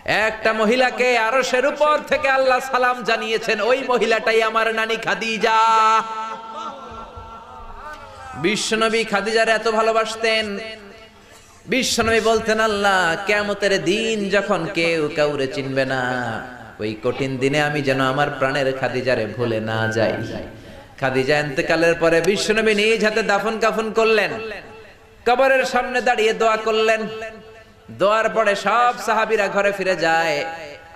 একটা মহিলাকে আরশের উপর থেকে আল্লাহ সালাম জানিয়েছেন, ওই মহিলাটাই আমার নানি খাদিজা। বিশ্বনবী খাদিজার এত ভালোবাসতেন, বিশ্বনবী বলতেন, আল্লাহ কিয়ামতের দিন যখন কেউ কাউরে চিনবে না, ওই কঠিন দিনে আমি যেন আমার প্রাণের খাদিজারে ভুলে না যাই। খাদিজা ইন্তেকালের পরে বিশ্বনবী নিজ হাতে দাফন কাফন করলেন, কবরের সামনে দাঁড়িয়ে দোয়া করলেন। দোয়ার পরে সব সাহাবীরা ঘরে ফিরে যায়।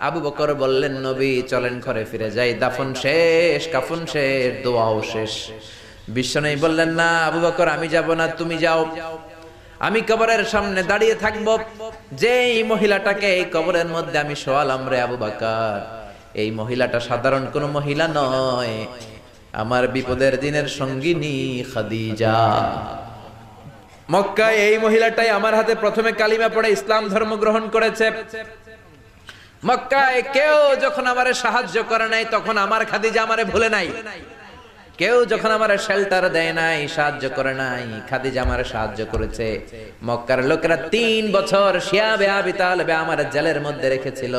আবু বকর বললেন, নবী চলেন ঘরে ফিরে যাই, দাফন শেষ, কাফন শেষ, দোয়াও শেষ। বিশ্বনবী বললেন, না আবু বকর, আমি যাব না, তুমি যাও, আমি কবরের সামনে দাঁড়িয়ে থাকবো। যেই মহিলাটাকে এই কবরের মধ্যে আমি শোয়ালাম রে আবু বকর, এই মহিলাটা সাধারণ কোন মহিলা নয়, আমার বিপদের দিনের সঙ্গিনী খাদিজা। মক্কায় এই মহিলাটাই আমার হাতে প্রথমে কালিমা পড়ে ইসলাম ধর্ম গ্রহণ করেছে। মক্কায় কেউ যখন আমারে সাহায্য করে নাই, তখন আমার খাদিজা আমারে ভুলে নাই। কেউ যখন আমারে শেল্টার দেয় নাই, সাহায্য করে নাই, খাদিজা আমারে সাহায্য করেছে। মক্কার লোকেরা 3 বছর শিয়াবে আবি তালেবে আমার জেলের মধ্যে রেখেছিল।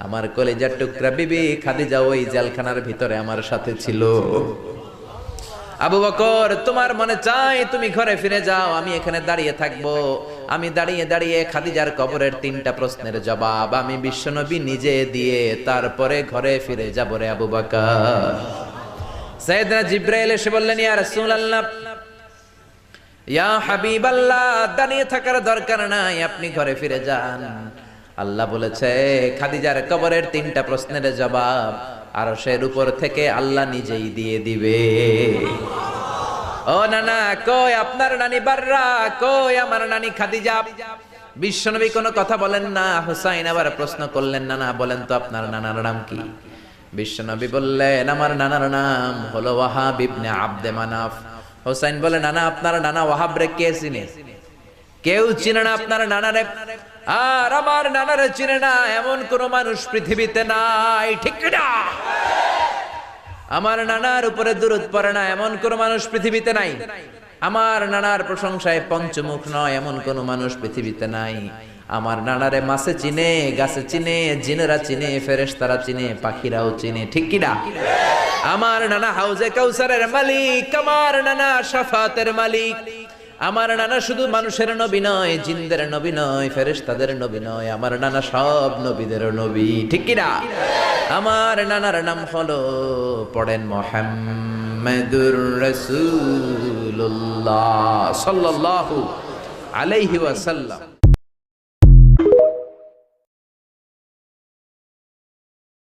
আমার কলিজার টুকরা বিবি খাদিজা ওই জেলখানার ভিতরে আমার সাথে ছিল। আবু বকর, তোমার মনে চাই তুমি ঘরে ফিরে যাও, আমি এখানে দাঁড়িয়ে থাকবো। আমি দাঁড়িয়ে দাঁড়িয়ে খাদিজার কবরের 3টা প্রশ্নের জবাব আমি বিশ্বনবী নিজে দিয়ে তারপরে ঘরে ফিরে যাব রে আবু বকর। সাইয়েদনা জিবরাইল এসে বললেন, ইয়া রাসূলুল্লাহ, ইয়া হাবিবাল্লাহ, দাঁড়িয়ে থাকার দরকার নাই, আপনি ঘরে ফিরে যান। আল্লাহ বলেছে খাদিজার কবরের 3টা প্রশ্নের জবাব আরশের উপর থেকে আল্লাহ নিজেই দিয়ে দিবে। ও নানা, কই আপনার নানি বাররা, কই আমার নানি খাদিজা? বিশ্বনবী কোনো কথা বলেন না। হুসাইন আবার প্রশ্ন করলেন, নানা বলেন তো আপনার নানার নাম কি? বিশ্বনবী বললেন, আমার নানার নাম হলো ওয়াহাব ইবনে আব্দে মানাফ। হুসাইন বলে, নানা আপনার নানা ওয়াহাব রে কে চিনে? কেউ চিনে না আপনার নানারে। আর আমার নানারে চিনে না এমন কোন মানুষ পৃথিবীতে নাই, ঠিক না? আমার নানার উপরে দুরূদ পড়ে না এমন কোন মানুষ পৃথিবীতে নাই। আমার নানার প্রশংসায় পঞ্চমুখ নয় এমন কোন মানুষ পৃথিবীতে নাই। আমার নানারে মাছে চিনে, গাছে চিনে, জিনেরা চিনে, ফেরেশতারা চিনে, পাখিরাও চিনে, ঠিক কি না? আমার নানা হাউজে কাউসারের মালিক, আমার নানা শাফাতের মালিক। আমার নানা শুধু মানুষের নবী নয়, জিনদের নবী নয়, ফেরেশতাদের নবী নয়, আমার নানা সব নবীদের নবী, ঠিক কি না? আমার নানার নাম হলো, পড়েন, মুহাম্মাদুর রাসূলুল্লাহ সাল্লাল্লাহু আলাইহি ওয়াসাল্লাম।